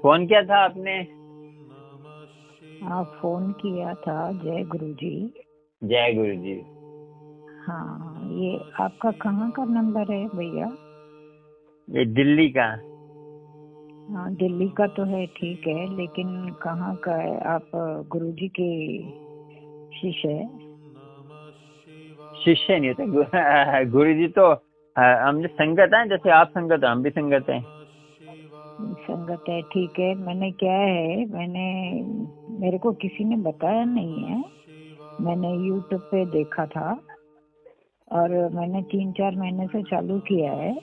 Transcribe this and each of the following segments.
Phone किया था आपने? हाँ, फोन किया था। जय गुरु जी। जय गुरु जी। हाँ, ये आपका कहाँ का नंबर है भैया? ये दिल्ली का। हाँ, दिल्ली का तो है, ठीक है, लेकिन कहाँ का है? आप गुरु जी के शिष्य है? शिष्य नहीं होते गुरु जी तो हम जो संगत है, जैसे आप संगत है हम भी संगत है। संगत है, ठीक है। मेरे को किसी ने बताया नहीं है। मैंने यूट्यूब पे देखा था और मैंने 3-4 महीने से चालू किया है।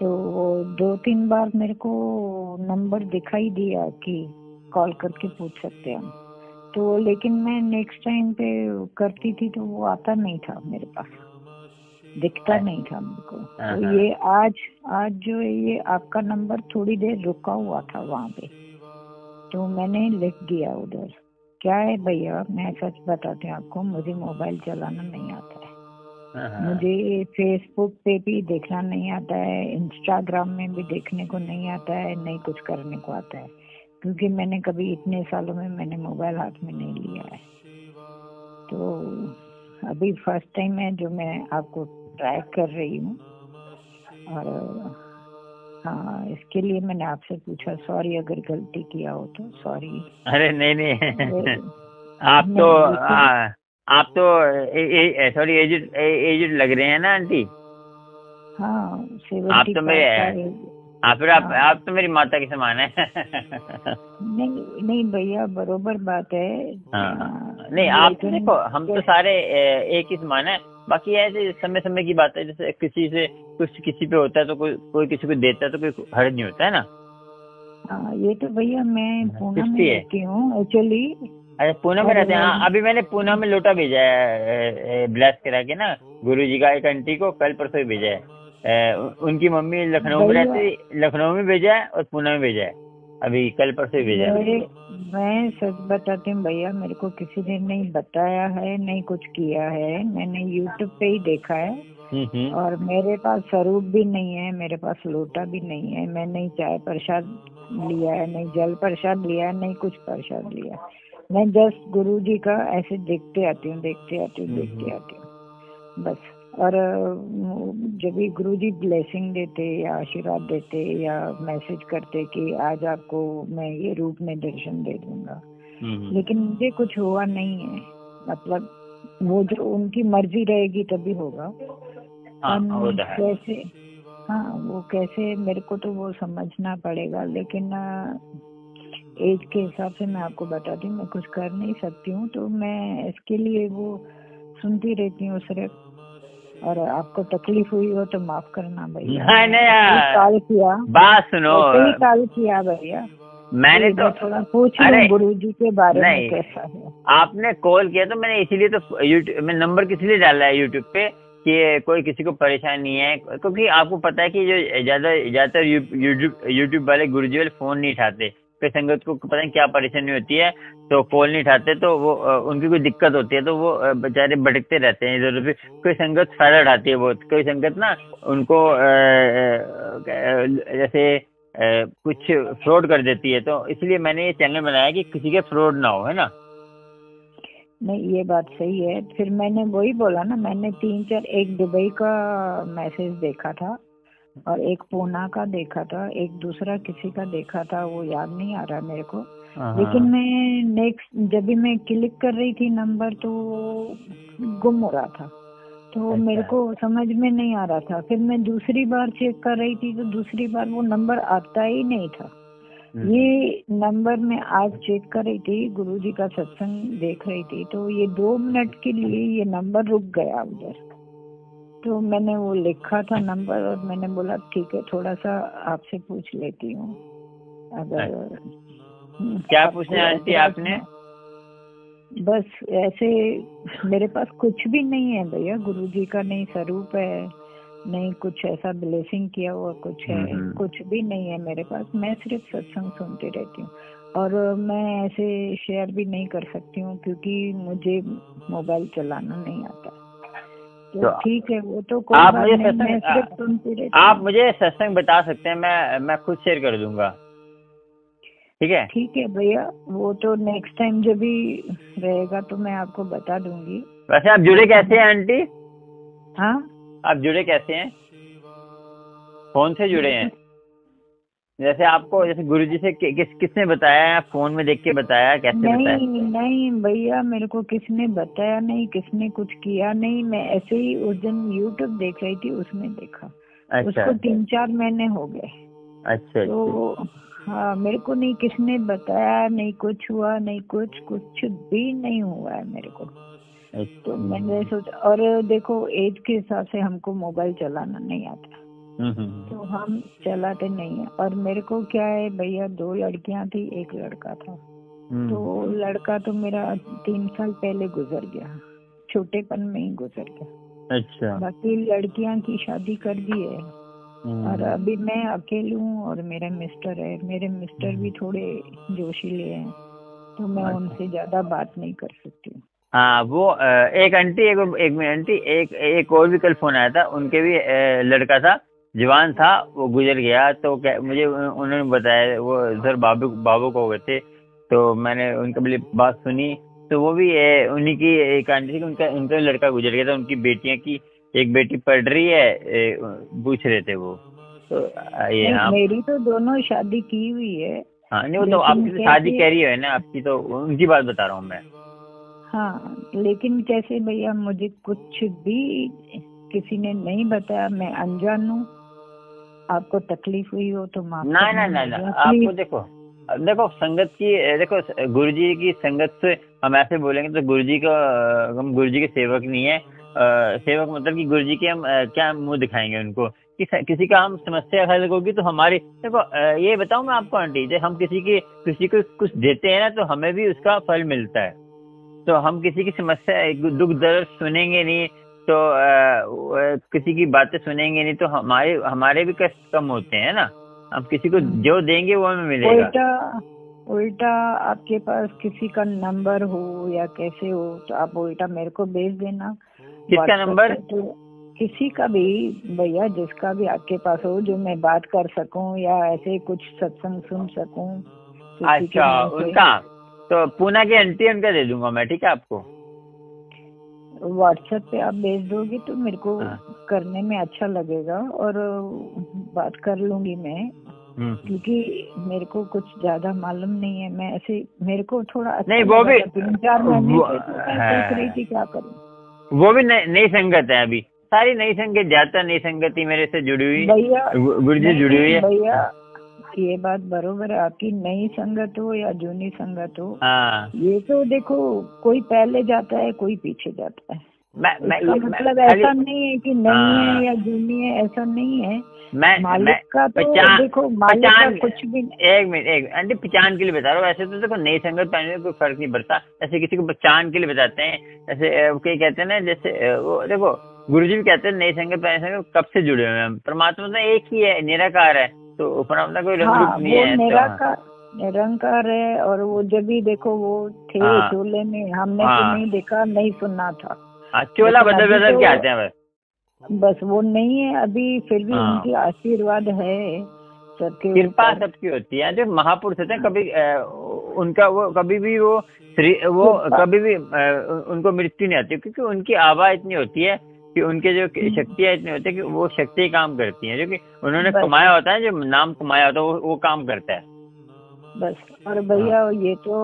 तो वो 2-3 बार मेरे को नंबर दिखाई दिया कि कॉल करके पूछ सकते हैं हम। तो लेकिन मैं नेक्स्ट टाइम पे करती थी तो वो आता नहीं था मेरे पास, दिखता नहीं था मेरे को। तो ये आज जो है, ये आपका नंबर थोड़ी देर रुका हुआ था वहाँ पे, तो मैंने लिख दिया उधर। क्या है भैया, मैं सच बताती हूँ आपको, मुझे मोबाइल चलाना नहीं आता है। मुझे फेसबुक पे भी देखना नहीं आता है, इंस्टाग्राम में भी देखने को नहीं आता है, नहीं कुछ करने को आता है, क्योंकि मैंने कभी इतने सालों में मैंने मोबाइल हाथ में नहीं लिया है। तो अभी फर्स्ट टाइम है जो मैं आपको ट्राई कर रही हूँ। और हाँ, इसके लिए मैंने आपसे पूछा। सॉरी अगर गलती किया हो तो सॉरी। अरे नहीं नहीं आप तो नहीं, आप तो सॉरी एजिड लग रहे हैं ना आंटी। हाँ, आप तो 75 का मेरे एज। आप हाँ, तो मेरी माता के समान है नहीं नहीं भैया, बरोबर बात है। हाँ नहीं, आप तो लेकिन देखो हम तो सारे एक ही समान है। बाकी ऐसे समय समय की बात है, जैसे किसी से कुछ किसी पे होता है तो कोई किसी को देता है तो कोई हर्ज नहीं होता है ना। ये तो भैया मैं पूना में 60 है। रहती हूँ एक्चुअली। अरे पूना में और रहते हैं। हाँ, अभी मैंने पूना में लोटा भेजा है ब्लेस करा के ना, गुरु जी का एक आंटी को कल परसों ही भेजा है। उनकी मम्मी लखनऊ में भैया, रहती, लखनऊ में भेजा है और पूना में भेजा है, अभी कल परसों ही भेजा है। मैं सच बताती हूँ भैया, मेरे को किसी ने नहीं बताया है, नहीं कुछ किया है। मैंने यूट्यूब पे ही देखा है। और मेरे पास स्वरूप भी नहीं है, मेरे पास लोटा भी नहीं है। मैं नहीं चाय प्रसाद लिया है, नहीं जल प्रसाद लिया है, नहीं कुछ प्रसाद लिया है। मैं जस्ट गुरु जी का ऐसे देखते आती हूँ, देखते आती हूँ बस। और जब भी गुरु जी ब्लेसिंग देते या आशीर्वाद देते या मैसेज करते कि आज आपको मैं ये रूप में दर्शन दे दूंगा, लेकिन मुझे कुछ हुआ नहीं है। मतलब वो जो उनकी मर्जी रहेगी तभी होगा। कैसे, हाँ, वो कैसे मेरे को तो वो समझना पड़ेगा। लेकिन एज के हिसाब से मैं आपको बताती हूँ, मैं कुछ कर नहीं सकती हूँ। तो मैं इसके लिए वो सुनती रहती हूँ सिर्फ। और आपको तकलीफ हुई हो तो माफ करना भैया। नहीं कॉल किया, बात सुनो, ही कॉल किया भैया। मैंने तो थोड़ा पूछ लूं गुरु जी के बारे में कैसा है। आपने कॉल किया तो मैंने इसीलिए तो यूट्यूब में नंबर किसलिए डाला है यूट्यूब पे कि कोई किसी को परेशानी है, क्योंकि आपको पता है कि जो ज्यादातर यूट्यूब वाले गुरुजी वाले फोन नहीं उठाते। कोई संगत को पता नहीं क्या परेशानी होती है तो कॉल नहीं उठाते, तो वो उनकी कोई दिक्कत होती है तो वो बेचारे भटकते रहते हैं इधर उधर। कोई संगत फायदा उठाती है बहुत, कोई संगत ना उनको जैसे कुछ फ्रॉड कर देती है। तो इसलिए मैंने ये चैनल बनाया कि किसी के फ्रॉड ना हो, है ना। नहीं, ये बात सही है। फिर मैंने वही बोला ना, मैंने 3-4, एक दुबई का मैसेज देखा था और एक पूना का देखा था, एक दूसरा किसी का देखा था, वो याद नहीं आ रहा मेरे को। लेकिन मैं नेक्स्ट जब भी मैं क्लिक कर रही थी नंबर तो गुम हो रहा था, तो मेरे को समझ में नहीं आ रहा था। फिर मैं दूसरी बार चेक कर रही थी तो दूसरी बार वो नंबर आता ही नहीं था। ये नंबर मैं आज चेक कर रही थी, गुरुजी का सत्संग देख रही थी, तो ये 2 मिनट के लिए ये नंबर रुक गया उधर। तो मैंने वो लिखा था नंबर और मैंने बोला ठीक है, थोड़ा सा आपसे पूछ लेती हूँ अगर क्या पूछना है आंटी आपने? बस ऐसे मेरे पास कुछ भी नहीं है भैया, गुरुजी का नहीं स्वरूप है, नहीं कुछ ऐसा ब्लेसिंग किया हुआ कुछ है, कुछ भी नहीं है मेरे पास। मैं सिर्फ सत्संग सुनती रहती हूँ और मैं ऐसे शेयर भी नहीं कर सकती हूँ क्योंकि मुझे मोबाइल चलाना नहीं आता। तो ठीक है, वो तो कोई बात नहीं, मैं सिर्फ सुनती रहती हूँ। आप मुझे सत्संग बता सकते हैं, मैं खुद शेयर कर दूंगा। ठीक है? ठीक है भैया, वो तो नेक्स्ट टाइम जब भी रहेगा तो मैं आपको बता दूंगी। वैसे आप जुड़े कैसे हैं आंटी? हाँ, आप जुड़े कैसे हैं? फोन से जुड़े हैं? जैसे आपको जैसे गुरुजी से किसने बताया? फोन में देख के बताया? कैसे बताया? नहीं भैया, मेरे को किसने बताया नहीं, किसने कुछ किया नहीं। मैं ऐसे ही उस दिन यूट्यूब देख रही थी, उसमें देखा। अच्छा उसको 3-4 महीने हो गए। अच्छा तो हाँ, मेरे को नहीं किसने बताया, नहीं कुछ हुआ, नहीं कुछ भी नहीं हुआ है मेरे को। अच्छा। तो मैंने सोचा, और देखो एज के हिसाब से हमको मोबाइल चलाना नहीं आता, तो हम चलाते नहीं है। और मेरे को क्या है भैया, 2 लड़कियां थी, 1 लड़का था। तो लड़का तो मेरा 3 साल पहले गुजर गया, छोटेपन में ही गुजर गया। अच्छा। बाकी लड़कियां की शादी कर दी है, और अभी मैं अकेली हूँ और मेरा मिस्टर है। मेरे मिस्टर भी थोड़े जोशीले हैं, तो मैं उनसे ज्यादा बात नहीं कर सकती हूँ। हाँ, वो एक आंटी, एक मिनट आंटी, एक और भी कल फोन आया था, उनके भी लड़का था, जवान था, वो गुजर गया। तो मुझे उन्होंने बताया, वो सर बाबू को गए थे, तो मैंने उनका बात सुनी। तो वो भी उन्हीं की एक आंटी थी, उनका लड़का गुजर गया था। उनकी बेटियां की एक बेटी पढ़ रही है, पूछ रहे थे वो। तो ये नहीं, हाँ। मेरी तो दोनों शादी की हुई है। हाँ, नहीं वो तो आपकी तो शादी कह रही है ना आपकी, तो उनकी बात बता रहा हूँ मैं। हाँ, लेकिन कैसे भैया, मुझे कुछ भी किसी ने नहीं बताया, मैं अनजान हूँ। आपको तकलीफ हुई हो तो माफ करना। ना, आपको देखो संगत की, देखो गुरुजी की संगत से हम ऐसे बोलेंगे तो गुरुजी का, हम गुरुजी के सेवक नहीं है। सेवक मतलब कि गुरुजी के हम क्या मुंह दिखाएंगे उनको कि किसी का हम समस्या हल होगी तो हमारी। देखो ये बताऊं मैं आपको आंटी, जब हम किसी को कुछ देते हैं ना, तो हमें भी उसका फल मिलता है। तो हम किसी की समस्या, दुख दर्द सुनेंगे नहीं, तो किसी की बातें सुनेंगे नहीं, तो हमारे भी कष्ट कम होते हैं ना। हम किसी को जो देंगे वो हमें मिलेगा। उल्टा आपके पास किसी का नंबर हो या कैसे हो, तो आप उल्टा मेरे को भेज देना। किसका नंबर? तो किसी का भी भैया, जिसका भी आपके पास हो, जो मैं बात कर सकूं या ऐसे कुछ सत्संग सुन सकूं। अच्छा, उनका तो पूना की आंटी, उनका दे दूंगा मैं, ठीक है आपको? व्हाट्सएप पे आप भेज दोगे तो मेरे को करने में अच्छा लगेगा, और बात कर लूंगी मैं। क्योंकि मेरे को कुछ ज्यादा मालूम नहीं है। मैं ऐसे, मेरे को थोड़ा अच्छा नहीं, वो भी 3-4 महीने से सोच रही थी क्या करूं। वो भी नई संगत है, अभी सारी नई संगत, ज्यादा नई संगत ही मेरे से जुड़ी हुई भैया, गुरुजी जुड़ी हुई है भैया। ये बात बरोबर है आपकी, नई संगत हो या जूनी संगत हो। हाँ, ये तो देखो, कोई पहले जाता है, कोई पीछे जाता है। इसका मतलब ऐसा नहीं है कि नई है या जूनी है, ऐसा नहीं है। मालिक का तो देखो, मालिक का कुछ भी। एक मिनट आंटी, पहचान के लिए बता रहा हूँ। वैसे तो देखो नई संगत पहनने में कोई फर्क नहीं पड़ता, ऐसे किसी को पहचान के लिए बताते हैं। ऐसे कई कहते हैं ना, जैसे वो देखो गुरुजी भी कहते हैं नई संगत पहनने से कब से जुड़े हुए हैं। परमात्मा तो एक ही है, निराकार है, तो परमात्मा कोई रंग रूप नहीं है। निरंकार है। और वो जब भी देखो वो थे चोले में, हमने तो नहीं देखा, नहीं सुना था। चोला बदल के आते हैं बस वो नहीं है अभी, फिर भी उनकी आशीर्वाद है सबके, कृपा सबकी होती है। जो महापुरुष होते हैं, कभी उनका वो कभी भी वो कभी भी उनको मृत्यु नहीं आती, क्योंकि उनकी आभा इतनी होती है कि उनके जो शक्तियाँ इतनी होती है कि वो शक्ति काम करती हैं, जो कि उन्होंने कमाया होता है, जो नाम कमाया होता है वो काम करता है बस। और भैया ये तो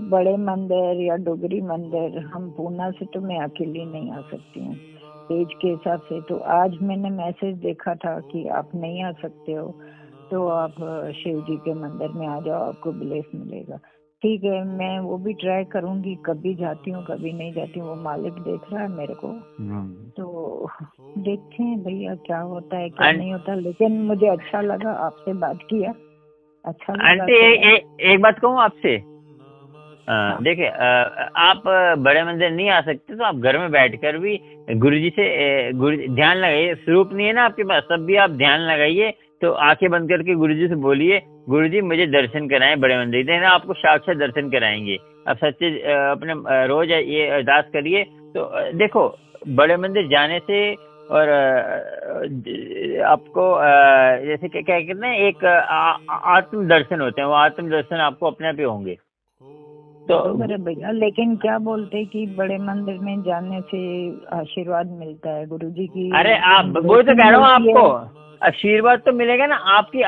बड़े मंदिर या डोगरी मंदिर, हम पूना से तो मैं अकेली नहीं आ सकती हूँ एज के हिसाब से। तो आज मैंने मैसेज देखा था कि आप नहीं आ सकते हो, तो आप शिव जी के मंदिर में आ जाओ, आपको ब्लेस मिलेगा। ठीक है, मैं वो भी ट्राई करूंगी। कभी जाती हूँ, कभी नहीं जाती हूँ, वो मालिक देख रहा है मेरे को। तो देखते हैं भैया क्या होता है क्या नहीं होता। लेकिन मुझे अच्छा लगा, आपसे बात किया, अच्छा लगा। आंटी एक बात कहूँ आपसे, देखिए आप बड़े मंदिर नहीं आ सकते तो आप घर में बैठकर भी गुरुजी से ध्यान लगाइए। स्वरूप नहीं है ना आपके पास, तब भी आप ध्यान लगाइए। तो आंखें बंद करके गुरुजी से बोलिए, गुरुजी मुझे दर्शन कराएं बड़े मंदिर, देना आपको साक्षात दर्शन कराएंगे। आप सच्चे अपने रोज ये अरदास करिए। तो देखो बड़े मंदिर जाने से और आपको जैसे क्या क्या कहते हैं, एक आत्म दर्शन होते हैं, वो आत्म दर्शन आपको अपने आप ही होंगे। तो बरोबर है भैया, लेकिन क्या बोलते हैं कि बड़े मंदिर में जाने से आशीर्वाद मिलता है, गुरुजी की। अरे आप वो तो कह रहा हूँ, आपको आशीर्वाद तो मिलेगा ना। आपकी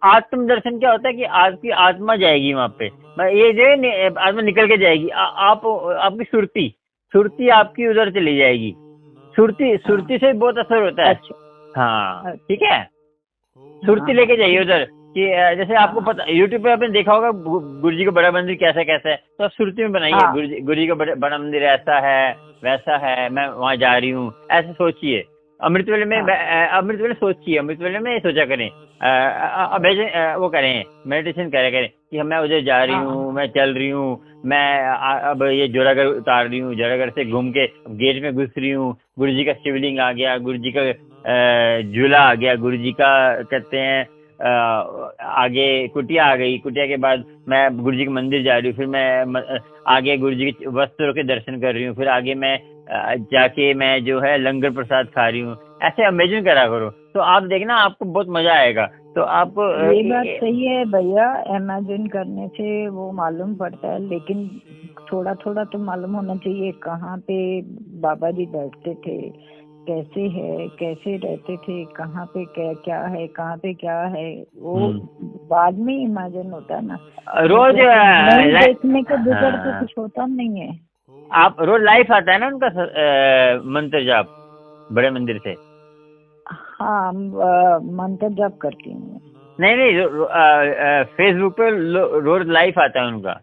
आत्म दर्शन क्या होता है कि आपकी आत्मा जाएगी वहां पे, ये जो आत्मा निकल के जाएगी, आप आपकी सुरती आपकी उधर चली जाएगी। सुरती से बहुत असर होता है। अच्छा, हाँ ठीक है, सुरती लेके जाइए उधर कि जैसे आपको पता, यूट्यूब पे आपने देखा होगा गुरु जी का बड़ा मंदिर कैसा कैसा है, तो आप सुरती में बनाइए गुरु जी का बड़ा मंदिर ऐसा है वैसा है, मैं वहां जा रही हूँ, ऐसे सोचिए। अमृतवेले में अमृतवेले सोचिए, अमृतवेले में सोचा करें, वो करें, मेडिटेशन करें कि मैं उधर जा रही हूँ, मैं चल रही हूँ, मैं अब ये जोरागर उतार रही हूँ, जोरागर से घूम के गेट में घुस रही हूँ, गुरु जी का शिवलिंग आ गया, गुरु जी का झूला आ गया, गुरु जी का कहते हैं आगे कुटिया आ गई, कुटिया के बाद मैं गुरु जी के मंदिर जा रही हूँ, फिर मैं आगे गुरु जी के वस्त्रों के दर्शन कर रही हूँ, फिर आगे मैं जाके मैं जो है लंगर प्रसाद खा रही हूँ। ऐसे इमेजिन करा करो, तो आप देखना आपको बहुत मजा आएगा। तो आपको ये बात सही है भैया, इमेजिन करने से वो मालूम पड़ता है, लेकिन थोड़ा थोड़ा तो मालूम होना चाहिए कहाँ पे बाबा जी बैठते थे, कैसे है, कैसे रहते थे, कहाँ पे क्या है, कहाँ पे क्या है, वो बाद में इमेजिन होता है ना। रोज देखने के बगैर तो कुछ होता नहीं है। आप रोज लाइफ आता है ना उनका मंत्र जाप बड़े मंदिर से? हाँ, मंत्र जाप करती हूँ। नहीं फेसबुक पे रोज लाइव आता है उनका।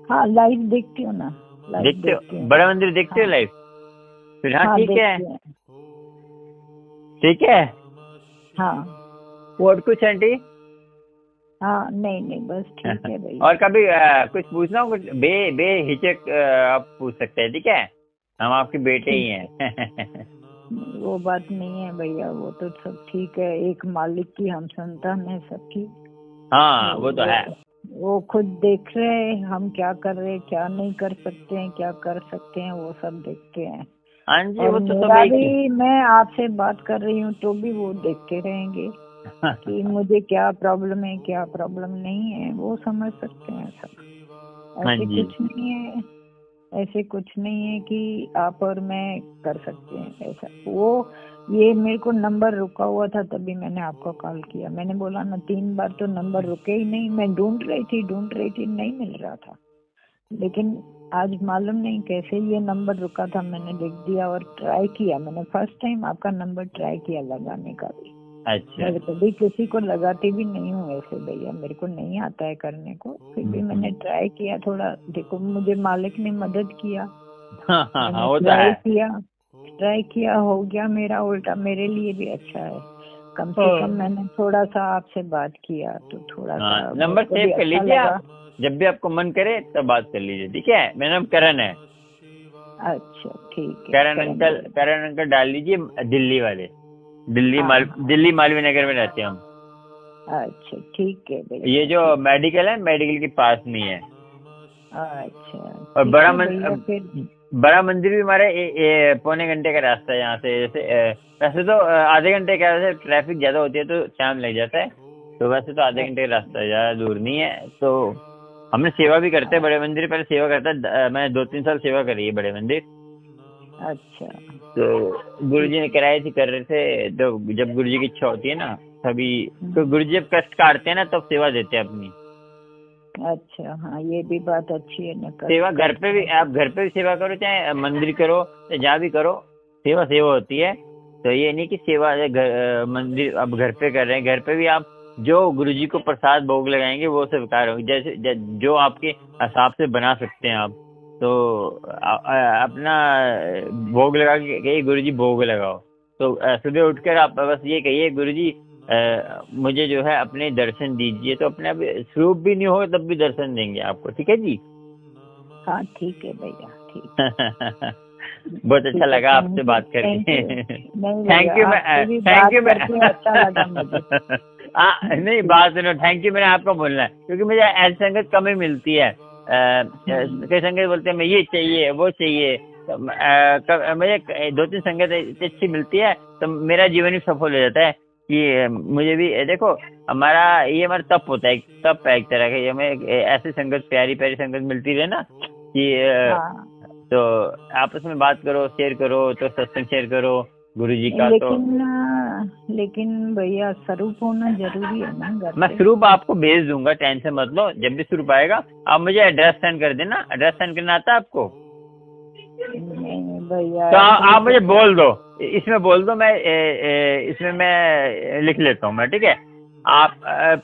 हाँ लाइव देखती हूँ ना, देखते हो बड़ा मंदिर, देखते हो लाइव? फिर हाँ ठीक है, ठीक है। हाँ और कुछ आंटी? हाँ नहीं बस ठीक है भाई। और कभी कुछ पूछना हो, कुछ बेहिचक आप पूछ सकते हैं, ठीक है, हम आपके बेटे ही हैं। वो बात नहीं है भैया, वो तो सब ठीक है, एक मालिक की हम संतान है सबकी। हाँ वो तो है, वो खुद देख रहे हैं हम क्या कर रहे हैं, क्या नहीं कर सकते हैं, क्या कर सकते हैं, वो सब देखते हैं। हाँ जी, और वो तो मेरा भी, मैं आपसे बात कर रही हूँ तो भी वो देखते रहेंगे कि मुझे क्या प्रॉब्लम है, क्या प्रॉब्लम नहीं है, वो समझ सकते हैं सब। ऐसे कुछ नहीं है, ऐसे कुछ नहीं है कि आप और मैं कर सकते हैं ऐसा। वो ये मेरे को नंबर रुका हुआ था, तभी मैंने आपको कॉल किया। मैंने बोला ना 3 बार तो नंबर रुके ही नहीं, मैं ढूंढ रही थी, नहीं मिल रहा था। लेकिन आज मालूम नहीं कैसे ये नंबर रुका था, मैंने लिख दिया और ट्राई किया। मैंने फर्स्ट टाइम आपका नंबर ट्राई किया लगाने का भी। अच्छा, मैं कभी किसी को लगाती भी नहीं हूँ ऐसे भैया, मेरे को नहीं आता है करने को, फिर भी मैंने ट्राई किया थोड़ा। देखो मुझे मालिक ने मदद किया, ट्राई किया हो गया मेरा, उल्टा मेरे लिए भी अच्छा है। कम से कम मैंने थोड़ा सा आपसे बात किया तो थोड़ा सा नंबर सेव कर लीजिए आप, जब भी आपको मन करे तब बात कर लीजिए, ठीक है। मेरा नाम करण है। अच्छा ठीक है, करण अंकल डाल लीजिए, दिल्ली वाले, दिल्ली मालवीय नगर में रहते हैं हम। अच्छा ठीक है भैया। ये जो मेडिकल है, मेडिकल के पास में है। अच्छा, और बड़ा मंदिर भी हमारे पौने घंटे का रास्ता है यहाँ से। जैसे वैसे तो आधे घंटे का, वैसे ट्रैफिक ज्यादा होती है तो टाइम लग जाता है, तो वैसे तो आधे घंटे का रास्ता है, ज्यादा दूर नहीं है। तो हमने सेवा भी करते हैं बड़े मंदिर, पहले सेवा करता है, मैंने 2-3 साल सेवा करी है बड़े मंदिर। अच्छा, तो गुरुजी ने कराई थी, कर रहे थे, तो जब गुरुजी की इच्छा होती है ना तभी, तो गुरुजी जब कष्ट काटते हैं ना तब सेवा देते हैं अपनी। अच्छा, हाँ ये भी बात अच्छी है ना। सेवा घर पे भी, आप घर पे भी सेवा करो, चाहे मंदिर करो, चाहे जहाँ भी करो, सेवा होती है। तो ये नहीं कि सेवा मंदिर अब घर पे कर रहे हैं, घर पे भी आप जो गुरुजी को प्रसाद भोग लगाएंगे वो स्वीकार होगी, जैसे जो आपके हिसाब से बना सकते हैं आप। तो अपना भोग लगा के कहिए गुरुजी भोग लगाओ। तो सुबह उठकर आप बस ये कहिए गुरुजी मुझे जो है अपने दर्शन दीजिए, तो अपने आप स्वरूप भी नहीं हो तब भी दर्शन देंगे आपको, ठीक है जी। हाँ ठीक है भैया, ठीक। बहुत अच्छा लगा आपसे बात करके। थैंक यू अच्छा लगा मुझे। नहीं बात सुनो, थैंक यू मैंने आपको बोलना है, क्योंकि मुझे ऐसी संगत कम ही मिलती है। कई संगत बोलते हैं मैं ये चाहिए वो चाहिए, मुझे 2-3 संगत इतनी अच्छी मिलती है तो मेरा जीवन भी सफल हो जाता है कि मुझे भी देखो हमारा तप होता है, तप है एक तरह का। ये हमें ऐसी संगत, प्यारी प्यारी संगत मिलती रहे ना कि तो आपस में बात करो, शेयर करो, तो सत्संग शेयर करो गुरु जी का। लेकिन भैया स्वरूप होना जरूरी है ना घर। मैं स्वरूप आपको भेज दूंगा, टेंशन मत लो। जब भी स्वरूप आएगा आप मुझे एड्रेस सेंड कर देना। एड्रेस सेंड करना आता है आपको? नहीं भैया, तो आप मुझे बोल दो, इसमें बोल दो, मैं इसमें मैं लिख लेता हूँ मैं, ठीक है? आप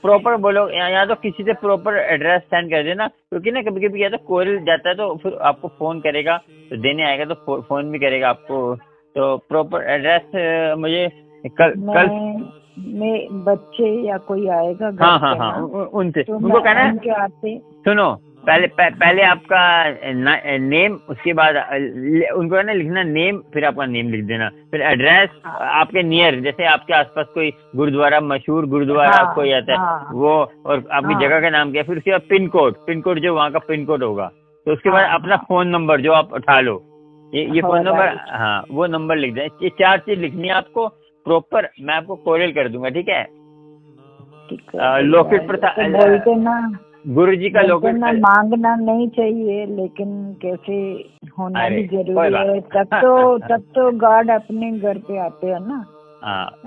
प्रॉपर बोलो, या तो किसी से प्रॉपर एड्रेस सेंड कर देना, क्योंकि ना कभी कभी या तो कोरियर जाता है तो फिर आपको फोन करेगा, तो देने आएगा तो फोन भी करेगा आपको। तो प्रॉपर एड्रेस मुझे कल मैं बच्चे या कोई आएगा घर हाँ हाँ उनसे तो उनको कहना उनके आते। सुनो, पहले आपका नेम, उसके बाद उनको है ना लिखना नेम, फिर आपका नेम लिख देना, फिर एड्रेस आपके नियर, जैसे आपके आसपास कोई गुरुद्वारा, मशहूर गुरुद्वारा कोई आता है वो, और आपकी जगह का नाम क्या, फिर उसके बाद पिन कोड जो वहाँ का पिन कोड होगा, तो उसके बाद अपना फोन नंबर जो आप उठा लो, ये फोन नंबर, हाँ वो नंबर लिख दें। ये 4 चीज लिखनी है आपको प्रॉपर, मैं आपको कोरियर कर दूंगा, ठीक है? लोकेट प्रसाद बोलते ना, गुरु जी का लोकेट मांगना नहीं चाहिए, लेकिन कैसे होना भी जरूरी है। तब तो गॉड अपने घर पे आते हैं ना।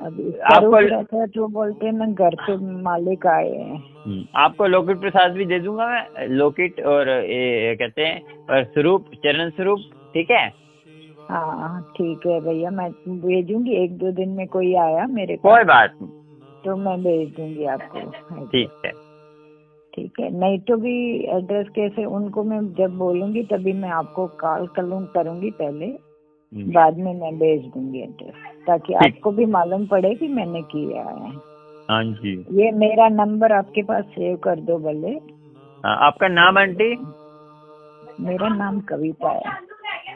अभी आपको रहता है तो बोलते हैं ना घर पे मालिक आए हैं। आपको लोकेट प्रसाद भी दे दूंगा मैं, लोकेट और ये कहते हैं और स्वरूप, चरण स्वरूप, ठीक है? हाँ ठीक है भैया, मैं भेजूंगी। 1-2 दिन में कोई आया मेरे कोई बात नहीं, तो मैं भेज दूंगी आपको। ठीक है, ठीक है। नहीं तो भी एड्रेस कैसे, उनको मैं जब बोलूंगी तभी मैं आपको कॉल करूंगी पहले, बाद में मैं भेज दूंगी एड्रेस, ताकि आपको भी मालूम पड़े कि मैंने किया है। हाँ जी। ये मेरा नंबर आपके पास सेव कर दो भले। आपका नाम आंटी? मेरा नाम कविता है।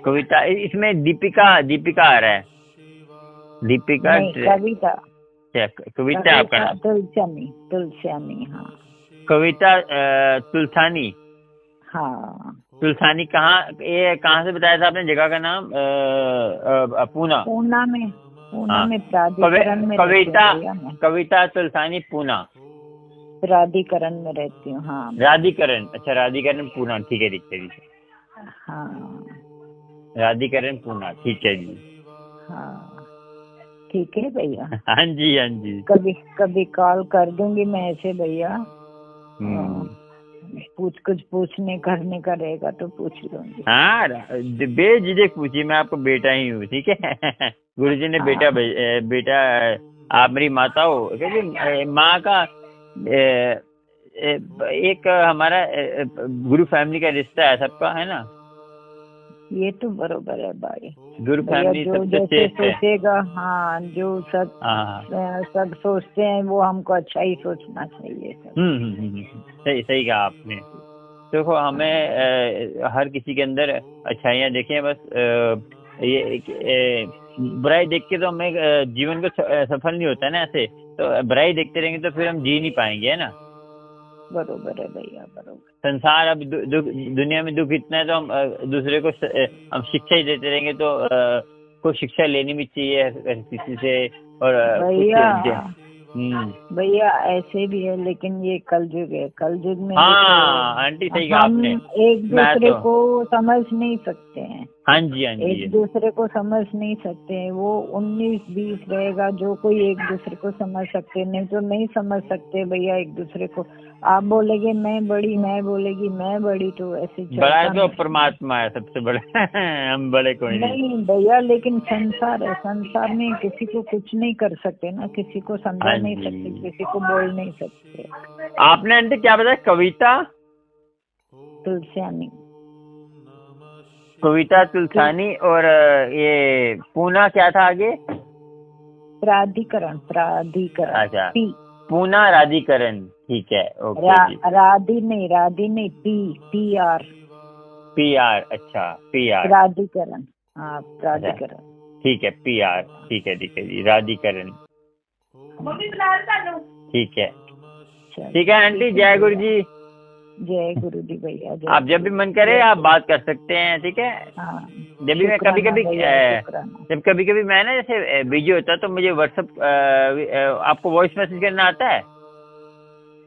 कविता, इसमें दीपिका आ रहा है। दीपिका नहीं, कविता। कविता आपका नाम? तुलसियानी हाँ। कविता तुलसानी? हाँ। तुलसानी कहाँ, ये कहाँ से बताया था आपने जगह का नाम? पूना में प्राधिकरण में कविता तुलसानी पूना प्राधिकरण में रहती हूँ। हाँ, राधिकरण। अच्छा, राधिकरण पूना, ठीक है, ठीक है। हाँ, राधिकरण पूना, ठीक है जी। हाँ ठीक है भैया। हाँ जी, हाँ जी। कभी कॉल कर दूंगी मैं ऐसे भैया। कुछ पूछने करने का रहेगा तो पूछ लूंगी। हाँ, बेझिझक पूछिए, मैं आपको बेटा ही हूँ, ठीक है? गुरुजी ने बेटा आप मेरी माता हो, क्योंकि माँ का एक हमारा गुरु फैमिली का रिश्ता है, सबका है ना। ये तो बरोबर है भाई, गुरु फैमिली सबसे श्रेष्ठ है। सोचेगा, हाँ, जो सब सोचते हैं वो हमको अच्छा ही सोचना चाहिए। सही कहा आपने। देखो, हमें हर किसी के अंदर अच्छाइयाँ देखें, बस ये बुराई देख के तो हमें जीवन को सफल नहीं होता है ना। ऐसे तो बुराई देखते रहेंगे तो फिर हम जी नहीं पाएंगे, है ना? बरोबर है भैया, बरोबर। संसार अब दुनिया में दुख इतना है, तो हम दूसरे को हम शिक्षा ही देते रहेंगे, तो को शिक्षा लेनी भी चाहिए किसी से। और भैया ऐसे भी है, लेकिन ये कलयुग है। कलयुग में आंटी सही कहा आपने, एक दूसरे को समझ नहीं सकते हैं। हाँ जी, हाँ जी। एक दूसरे को समझ नहीं सकते हैं। वो 19-20 रहेगा जो कोई एक दूसरे को समझ सकते, नहीं तो नहीं समझ सकते भैया एक दूसरे को। आप बोलेगे मैं बड़ी, मैं बोलेगी मैं बड़ी, तो ऐसे बड़ा तो परमात्मा है सबसे बड़ा। हम बड़े कोई नहीं भैया, लेकिन संसार है, संसार में किसी को कुछ नहीं कर सकते ना, किसी को समझा नहीं सकते, किसी को बोल नहीं सकते। आपने आंटी क्या बताया? कविता तुलसियानी। कविता तुलसानी, और ये पूना क्या था आगे? प्राधिकरण। अच्छा, पूना राधिकरण, ठीक है, ओके। राधी नहीं, PR। अच्छा, PR प्राधिकरण। हाँ, प्राधिकरण, ठीक है, PR, ठीक है जी, राधिकरण, ठीक है आंटी। जय गुरु जी। जय गुरु जी भैया। जय आप जब भी मन करे आप बात कर सकते हैं, ठीक है। हाँ, जब भी मैं कभी कभी शुक्राना। जब कभी कभी मैं ना जैसे बिजी होता तो मुझे व्हाट्सअप आपको वॉइस मैसेज करना आता है?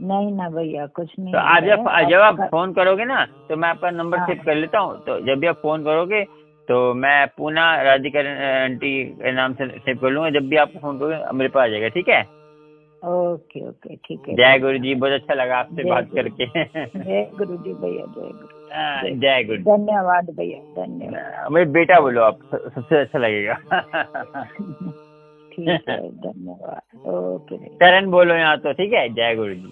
नहीं ना भैया, कुछ नहीं तो आज जब आप आपका। फोन करोगे ना तो मैं आपका नंबर हाँ, सेव कर लेता हूँ, तो जब भी आप फोन करोगे तो मैं पूना राधिका आंटी के नाम से सेव कर लूंगा। जब भी आप फोन करोगे मेरे पास आ जाएगा, ठीक है। ओके ओके, ठीक है। जय गुरु जी, बहुत अच्छा लगा आपसे बात करके। जय गुरु जी भैया, जय गुरु। जय गुरु। धन्यवाद भैया, धन्यवाद। मेरे बेटा बोलो आप, सबसे अच्छा लगेगा। ठीक है, धन्यवाद। ओके चरण बोलो यहाँ तो, ठीक है। जय गुरु जी।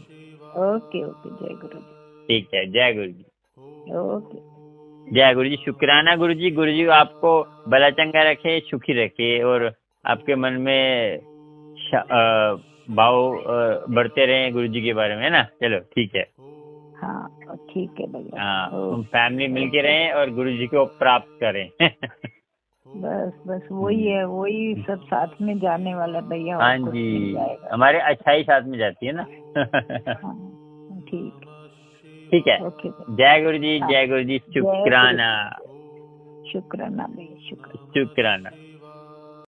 ओके ओके, जय गुरु जी। ठीक है, जय गुरु जी। ओके, जय गुरु जी। शुक्राना गुरु जी। गुरु जी आपको भला चंगा रखे, सुखी रखे, और आपके मन में भाव बढ़ते रहे गुरु जी के बारे में, है ना। चलो ठीक है। हाँ ठीक है भैया। हाँ, हम फैमिली मिलके रहें और गुरु जी को प्राप्त करें। बस बस वही है, वही सब साथ में जाने वाला भैया। हाँ जी, हमारे अच्छाई साथ में जाती है ना। हाँ, ठीक ठीक है। ओके। जय गुरु जी, जय गुरु जी। शुक्राना, शुक्राना भैया, शुक्राना। शुक्राना।